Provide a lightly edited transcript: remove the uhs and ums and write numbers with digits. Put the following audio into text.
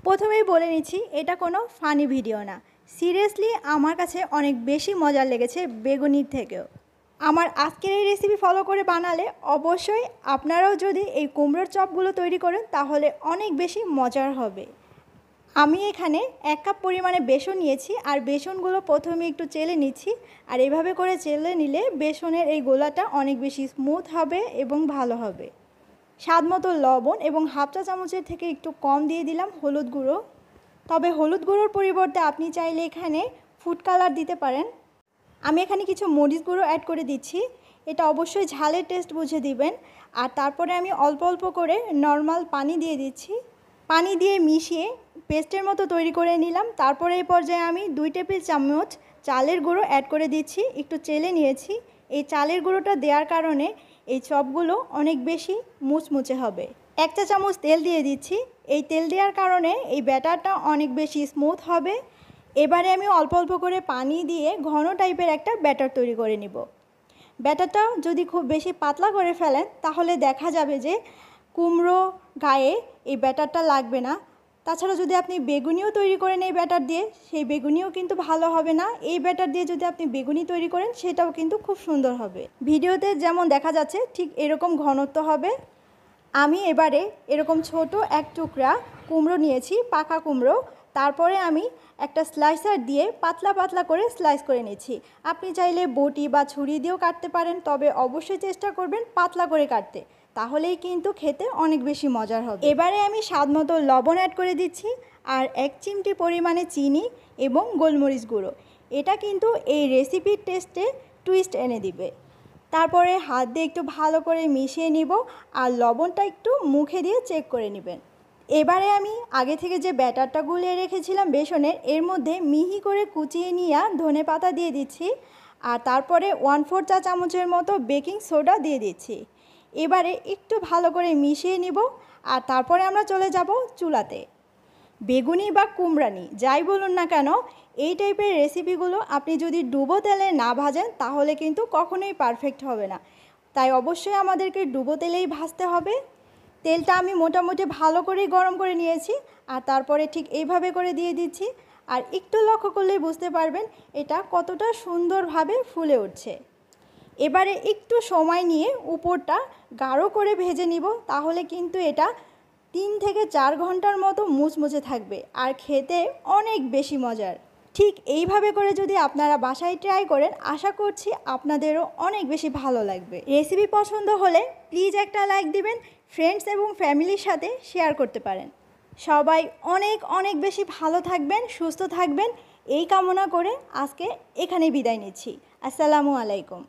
প্রথমেই বলে নিচ্ছি এটা কোনো ফানি ভিডিও না। সিরিয়াসলি আমার কাছে অনেক বেশি মজার লেগেছে বেগুনির থেকেও। আমার আজকের এই রেসিপি ফলো করে বানালে অবশ্যই আপনারাও যদি এই কুমড়োর চপগুলো তৈরি করেন তাহলে অনেক বেশি মজার হবে। আমি এখানে 1 কাপ পরিমাণে বেসন নিয়েছি আর বেসনগুলো প্রথমে একটু চেলে নিচ্ছি। আর এভাবে করে চেলে নিলে বেসনের এই গোলাটা অনেক বেশি স্মুথ হবে এবং ভালো হবে। স্বাদমতো লবণ এবং হাফ চা চামচের থেকে একটু কম দিয়ে দিলাম হলুদ গুঁড়ো। তবে হলুদ গুঁড়োর পরিবর্তে আপনি চাইলে এখানে ফুড কালার দিতে পারেন। আমি এখানে কিছু মরিচ গুঁড়ো অ্যাড করে দিচ্ছি। এটা অবশ্যই ঝালের টেস্ট বুঝে দিবেন। আর তারপরে আমি অল্প অল্প করে নর্মাল পানি দিয়ে দিচ্ছি। পানি দিয়ে মিশিয়ে পেস্টের মতো তৈরি করে নিলাম। তারপরে এই পর্যায়ে আমি 2 টেবিল চামচ চালের গুঁড়ো অ্যাড করে দিচ্ছি। একটু চেলে নিয়েছি। এই চালের গুঁড়োটা দেওয়ার কারণে এই চপগুলো অনেক বেশি মুচমুচে হবে। 1 চা চামচ তেল দিয়ে দিচ্ছি। এই তেল দেওয়ার কারণে এই ব্যাটারটা অনেক বেশি স্মুথ হবে। এবারে আমি অল্প অল্প করে পানি দিয়ে ঘন টাইপের একটা ব্যাটার তৈরি করে নিব। ব্যাটারটা যদি খুব বেশি পাতলা করে ফেলেন তাহলে দেখা যাবে যে কুমড়ো গায়ে এই ব্যাটারটা লাগবে না। তাছাড়া যদি আপনি বেগুনিও তৈরি করেন এই ব্যাটার দিয়ে, সেই বেগুনিও কিন্তু ভালো হবে না। এই ব্যাটার দিয়ে যদি আপনি বেগুনি তৈরি করেন সেটাও কিন্তু খুব সুন্দর হবে। ভিডিওতে যেমন দেখা যাচ্ছে ঠিক এরকম ঘনত্ব হবে। আমি এবারে এরকম ছোট এক টুকরা কুমড়ো নিয়েছি, পাকা কুমড়ো। তারপরে আমি একটা স্লাইসার দিয়ে পাতলা পাতলা করে স্লাইস করে নিচ্ছি। আপনি চাইলে বটি বা ছুরি দিয়েও কাটতে পারেন, তবে অবশ্যই চেষ্টা করবেন পাতলা করে কাটতে, তাহলেই কিন্তু খেতে অনেক বেশি মজার হবে। এবারে আমি স্বাদমতো লবণ অ্যাড করে দিচ্ছি আর 1 চিমটি পরিমাণে চিনি এবং গোলমরিচ গুঁড়ো। এটা কিন্তু এই রেসিপির টেস্টে টুইস্ট এনে দিবে। তারপরে হাত দিয়ে একটু ভালো করে মিশিয়ে নিব আর লবণটা একটু মুখে দিয়ে চেক করে নেবেন। এবারে আমি আগে থেকে যে ব্যাটারটা গুলিয়ে রেখেছিলাম বেসনের, এর মধ্যে মিহি করে কুচিয়ে নিয়ে ধনেপাতা দিয়ে দিচ্ছি আর তারপরে 1/4 চা চামচের মতো বেকিং সোডা দিয়ে দিচ্ছি। এবারে একটু ভালো করে মিশিয়ে নিব আর তারপরে আমরা চলে যাব চুলাতে। বেগুনি বা কুমড়ানি যাই বলুন না কেন, এই টাইপের রেসিপিগুলো আপনি যদি ডুবো তেলে না ভাজেন তাহলে কিন্তু কখনোই পারফেক্ট হবে না। তাই অবশ্যই আমাদেরকে ডুবো তেলেই ভাজতে হবে। তেলটা আমি মোটামুটি ভালো করেই গরম করে নিয়েছি আর তারপরে ঠিক এইভাবে করে দিয়ে দিচ্ছি। আর একটু লক্ষ্য করলেই বুঝতে পারবেন এটা কতটা সুন্দরভাবে ফুলে উঠছে। এবারে একটু সময় নিয়ে উপরটা গাঢ় করে ভেজে নিব, তাহলে কিন্তু এটা 3 থেকে 4 ঘন্টার মতো মুচমুচে থাকবে আর খেতে অনেক বেশি মজার। ঠিক এইভাবে করে যদি আপনারা বাসায় ট্রাই করেন, আশা করছি আপনাদেরও অনেক বেশি ভালো লাগবে। রেসিপি পছন্দ হলে প্লিজ একটা লাইক দিবেন, ফ্রেন্ডস এবং ফ্যামিলির সাথে শেয়ার করতে পারেন। সবাই অনেক অনেক বেশি ভালো থাকবেন, সুস্থ থাকবেন এই কামনা করে আজকে এখানেই বিদায় নিচ্ছি। আসসালামু আলাইকুম।